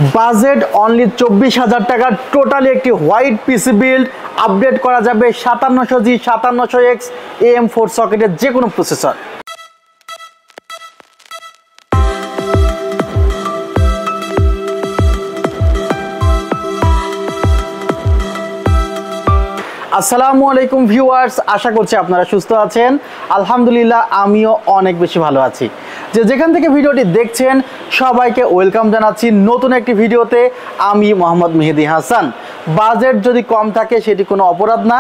Budget only 24,000 টাকা totally একটি white PC build update করা যাবে 5700G 5700X AM4 সকেটের যে কোনো প্রসেসর। আসসালামু আলাইকুম ভিউয়ার্স, আশা করছি আপনারা সুস্থ আছেন। আলহামদুলিল্লাহ আমিও অনেক বেশি ভালো আছি। যেখান থেকে ভিডিওটি দেখছেন সবাইকে ওয়েলকাম জানাচ্ছি নতুন একটি ভিডিওতে। আমি মোহাম্মদ মেহেদি হাসান। বাজেট যদি কম থাকে সেটি কোনো অপরাধ না,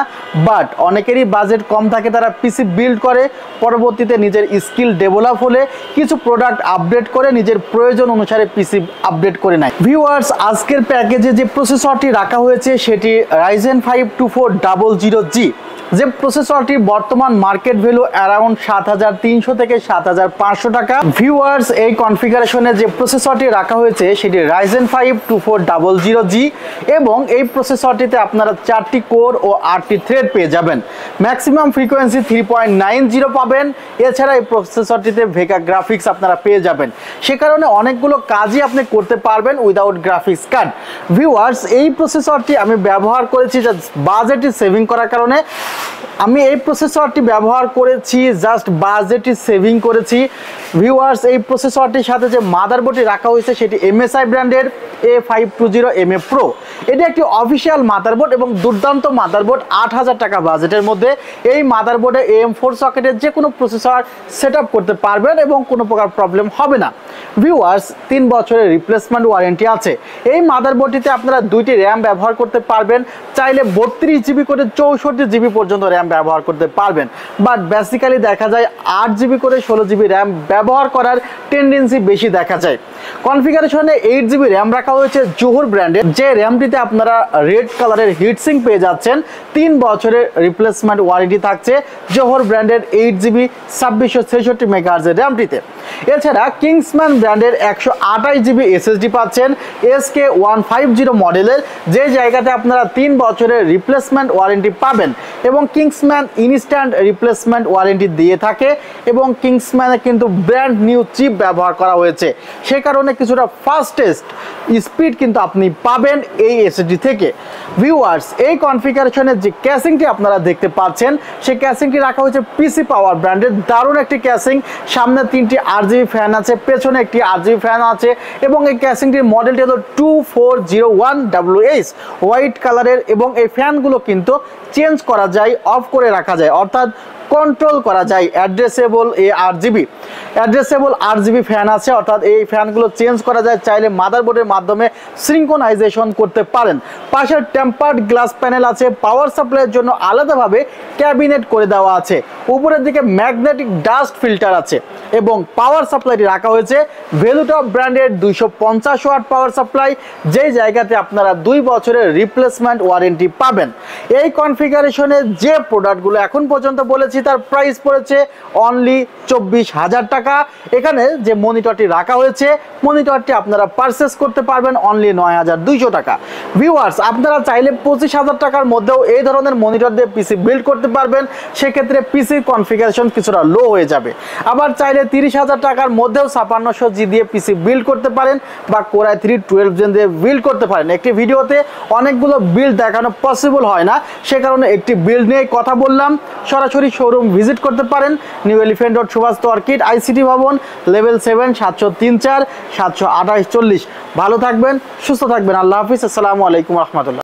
বাট অনেকেরই বাজেট কম থাকে, তারা পিসি বিল্ড করে পরবর্তীতে নিজের স্কিল ডেভেলপ হলে কিছু প্রোডাক্ট আপডেট করে নিজের প্রয়োজন অনুসারে পিসি আপডেট করে নেয়। ভিউয়ার্স, আজকের প্যাকেজে যে প্রসেসরটি রাখা হয়েছে সেটি Ryzen 5 2400G, যে প্রসেসরটি বর্তমান মার্কেট ভ্যালু অ্যারাউন্ড 7,300 থেকে 7,500 টাকা। ভিউয়ার্স, এই কনফিগারেশনে যে প্রসেসরটি রাখা হয়েছে সেটি Ryzen 5 2400G এবং এই প্রসেসরটিতে আপনারা 4টি কোর ও 8টি থ্রেড পেয়ে যাবেন। ম্যাক্সিমাম ফ্রিকোয়েন্সি 3.90 পাবেন। এছাড়া এই প্রসেসরটিতে ভেগা গ্রাফিক্স আপনারা পেয়ে যাবেন, সে কারণে অনেকগুলো কাজই আপনি করতে পারবেন উইদাউট গ্রাফিক্স কার্ড। ভিউয়ার্স, এই প্রসেসরটি আমি ব্যবহার করেছি বাজেটটি সেভিং করার কারণে। আমি এই প্রসেসরটি ব্যবহার করেছি জাস্ট বাজেটটি সেভিং করেছি। ভিউয়ার্স, এই প্রসেসরটির সাথে যে মাদারবোর্ডটি রাখা হয়েছে সেটি MSI ব্র্যান্ডের A520MA Pro। এটি একটি অফিসিয়াল মাদারবোর্ড এবং দুর্দান্ত মাদারবোর্ড। 8,000 টাকা বাজেটের মধ্যে এই মাদারবোর্ডে AM4 সকেটের যে কোনো প্রসেসর সেট আপ করতে পারবেন এবং কোনো প্রকার প্রবলেম হবে না। ভিউয়ার্স, 3 বছরের রিপ্লেসমেন্ট ওয়ারেন্টি আছে। এই মাদারবোর্ডটিতে আপনারা 2টি র্যাম ব্যবহার করতে পারবেন, চাইলে 32GB করে 64GB পর্যন্ত র্যাম ব্যবহার করতে পারবেন, বাট বেসিক্যালি দেখা যায় 8GB করে 16GB র্যাম ব্যবহার করার টেন্ডেন্সি বেশি দেখা যায়। কনফিগারেশনে 8GB র্যাম রাখা হয়েছে জোহর ব্র্যান্ডের, যে র্যামটিতে আপনারা রেড কালারের হিটসিং পেয়ে যাচ্ছেন। 3 বছরের রিপ্লেসমেন্ট ওয়ারেন্টি থাকছে জোহর ব্র্যান্ডের 8GB 2666 MHz এর র্যামটিতে। এছাড়া কিংসম্যান ব্র্যান্ডের 128GB SSD পাচ্ছেন SK150 মডেলের, যে জায়গাতে আপনারা 3 বছরের রিপ্লেসমেন্ট ওয়ারেন্টি পাবেন এবং কিংসম্যান ইনস্ট্যান্ট রিপ্লেসমেন্ট ওয়ারেন্টি দিয়ে থাকে এবং কিংসম্যানে কিন্তু ব্র্যান্ড নিউ চিপ ব্যবহার করা হয়েছে, সে কারণে কিছুটা ফাস্টেস্ট স্পিড কিন্তু আপনি পাবেন এই SSD থেকে। ভিউয়ার্স, এই কনফিগারেশনের যে ক্যাসিংটি আপনারা দেখতে পাচ্ছেন সেই ক্যাসিংটি রাখা হয়েছে পিসি পাওয়ার ব্র্যান্ডের। দারুণ একটি ক্যাসিং, সামনে 3টি RGB ফ্যান আছে, পেছনে একটি RGB ফ্যান আছে এবং এই ক্যাসিংটির মডেলটি হলো 2401WH হোয়াইট কালারের এবং এই ফ্যানগুলো কিন্তু চেঞ্জ করা যায়, অফ করে রাখা যায়, অর্থাৎ কন্ট্রোল করা যায়। অ্যাড্রেসেবল RGB ফ্যান আছে, অর্থাৎ এই ফ্যানগুলো চেঞ্জ করা যায়, চাইলে মাদারবোর্ডের মাধ্যমে সিনক্রোনাইজেশন করতে পারেন। পাশে টেম্পার্ড গ্লাস প্যানেল আছে, পাওয়ার সাপ্লাইয়ের জন্য আলাদাভাবে ক্যাবিনেট করে দেওয়া আছে, উপরের দিকে ম্যাগনেটিক ডাস্ট ফিল্টার আছে এবং পাওয়ার সাপ্লাইটি রাখা হয়েছে ভেলুটপ ব্র্যান্ডের 250 ওয়াট পাওয়ার সাপ্লাই, যেই জায়গাতে আপনারা 2 বছরের রিপ্লেসমেন্ট ওয়ারেন্টি পাবেন। এই কনফিগারেশনে যে প্রোডাক্টগুলো এখন পর্যন্ত বলেছি তার প্রাইস পড়েছে অনলি 24,000 টাকা। এখানে যে মনিটরটি রাখা হয়েছে মনিটরটি আপনারা পারচেস করতে পারবেন অনলি 9,200 টাকা। ভিউয়ার্স, আপনারা চাইলে 25,000 টাকার মধ্যেও এই ধরনের মনিটর দিয়ে পিসি বিল্ড করতে পারবেন, সেক্ষেত্রে পিসির কনফিগারেশন কিছুটা লো হয়ে যাবে। আবার চাইলে 30,000 টাকার মধ্যেও 5600G দিয়ে পিসি বিল্ড করতে পারেন বা Core i3 12 Gen দিয়ে বিল্ড করতে পারেন। একটি ভিডিওতে অনেকগুলো বিল্ড দেখানো পসিবল হয় না, সে কারণে একটি বিল্ড নিয়ে কথা বললাম। সরাসরি শোরুম ভিজিট করতে পারেন New Elephant Road Subhash Orchid ICT ভবন লেভেল 7 703 4 728 40। ভালো থাকবেন, সুস্থ থাকবেন। আল্লাহ হাফিজ। আসসালামু আলাইকুম রহমতুল্লাহ।